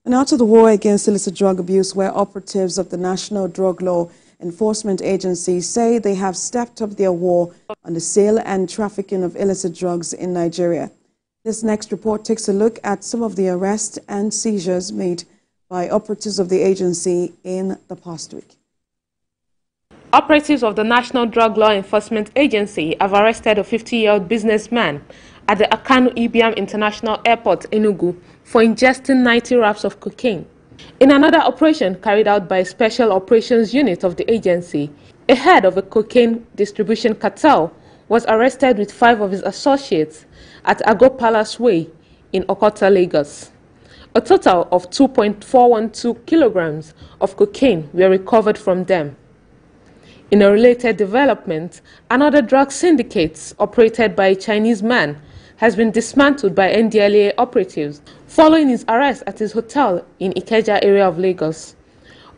Now to the war against illicit drug abuse, where operatives of the National Drug Law Enforcement Agency say they have stepped up their war on the sale and trafficking of illicit drugs in Nigeria. This next report takes a look at some of the arrests and seizures made by operatives of the agency in the past week. Operatives of the National Drug Law Enforcement Agency have arrested a 50-year-old businessman at the Akanu Ibiam International Airport, Enugu, for ingesting 90 wraps of cocaine. In another operation carried out by a special operations unit of the agency, a head of a cocaine distribution cartel was arrested with 5 of his associates at Agro Palace Way in Okota, Lagos. A total of 2.412 kilograms of cocaine were recovered from them. In a related development, another drug syndicate operated by a Chinese man has been dismantled by NDLEA operatives following his arrest at his hotel in Ikeja area of Lagos.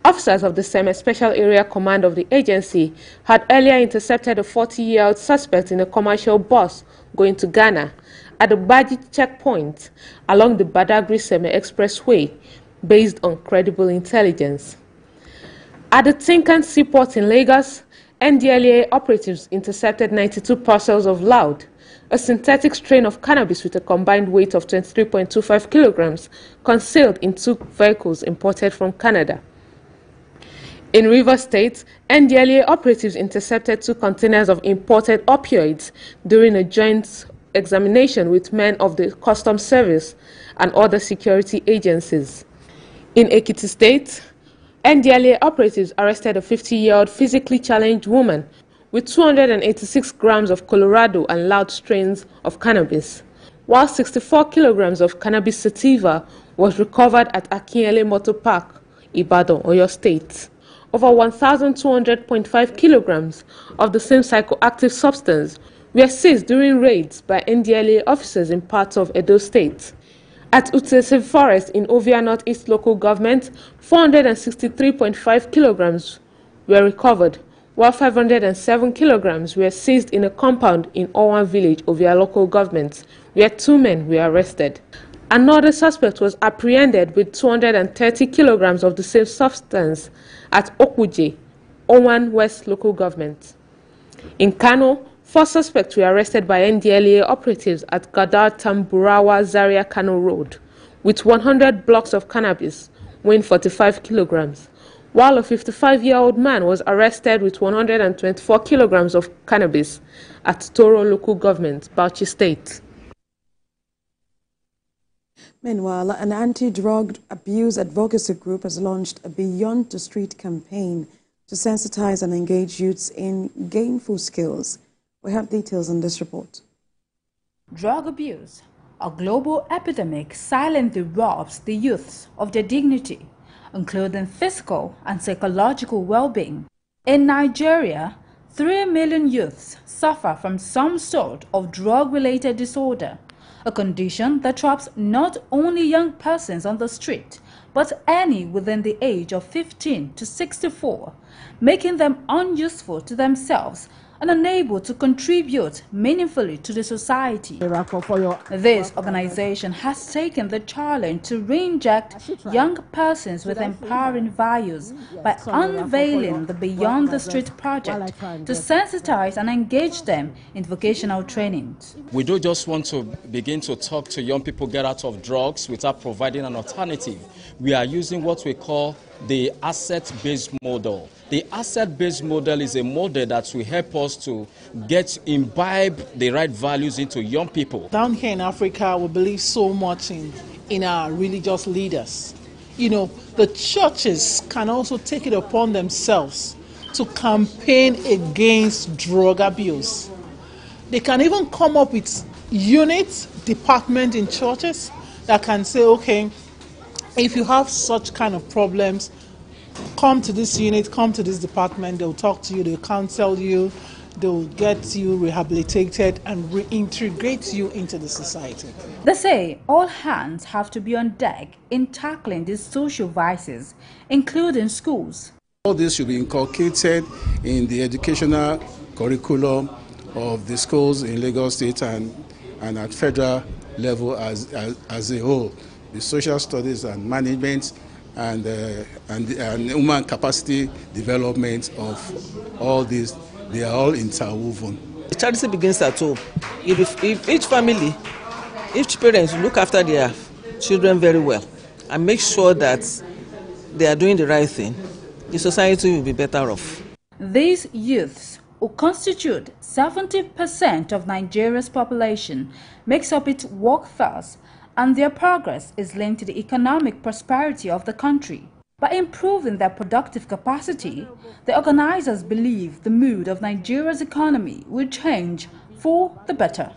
Officers of the Semi-Special Area Command of the agency had earlier intercepted a 40-year-old suspect in a commercial bus going to Ghana at the Baji checkpoint along the Badagry Semi-Expressway based on credible intelligence. At the Tinkan Seaport in Lagos, NDLEA operatives intercepted 92 parcels of loud, a synthetic strain of cannabis with a combined weight of 23.25 kilograms, concealed in 2 vehicles imported from Canada. In Rivers State, NDLEA operatives intercepted 2 containers of imported opioids during a joint examination with men of the Customs Service and other security agencies. In Ekiti State, NDLEA operatives arrested a 50-year-old physically challenged woman with 286 grams of Colorado and loud strains of cannabis, while 64 kilograms of cannabis sativa was recovered at Akinyele Motor Park, Ibadan, Oyo State. Over 1,200.5 kilograms of the same psychoactive substance were seized during raids by NDLEA officers in parts of Edo State. At Utese Forest in Ovia Northeast Local Government, 463.5 kilograms were recovered, while 507 kilograms were seized in a compound in Owan Village, Ovia Local Government, where 2 men were arrested. Another suspect was apprehended with 230 kilograms of the same substance at Okuje, Owan West Local Government. In Kano, 4 suspects were arrested by NDLEA operatives at Gadar Tamburawa Zaria Kano Road with 100 blocks of cannabis weighing 45 kilograms, while a 55-year-old man was arrested with 124 kilograms of cannabis at Toro Local Government, Bauchi State. Meanwhile, an anti-drug abuse advocacy group has launched a Beyond the Street campaign to sensitize and engage youths in gainful skills. We have details on this report. Drug abuse, a global epidemic, silently robs the youths of their dignity, including physical and psychological well-being. In Nigeria, 3 million youths suffer from some sort of drug-related disorder, a condition that traps not only young persons on the street, but any within the age of 15 to 64, making them unuseful to themselves and unable to contribute meaningfully to the society. This organization has taken the challenge to re-inject young persons with empowering values by unveiling the Beyond the Street project to sensitize and engage them in vocational training. We don't just want to begin to talk to young people get out of drugs without providing an alternative. We are using what we call the asset-based model. The asset-based model is a model that will help us to imbibe the right values into young people. Down here in Africa, we believe so much in our religious leaders. You know, the churches can also take it upon themselves to campaign against drug abuse. They can even come up with units, departments in churches that can say, okay, if you have such kind of problems, come to this unit, come to this department, they'll talk to you, they'll counsel you, they'll get you rehabilitated and reintegrate you into the society. They say all hands have to be on deck in tackling these social vices, including schools. All this should be inculcated in the educational curriculum of the schools in Lagos State and at federal level as a whole. the social studies and management, and human capacity development of all these. They are all interwoven. Charity begins at home. If each family, each parent look after their children very well and make sure that they are doing the right thing, the society will be better off. These youths, who constitute 70% of Nigeria's population, makes up its workforce, and their progress is linked to the economic prosperity of the country. By improving their productive capacity, the organizers believe the mood of Nigeria's economy will change for the better.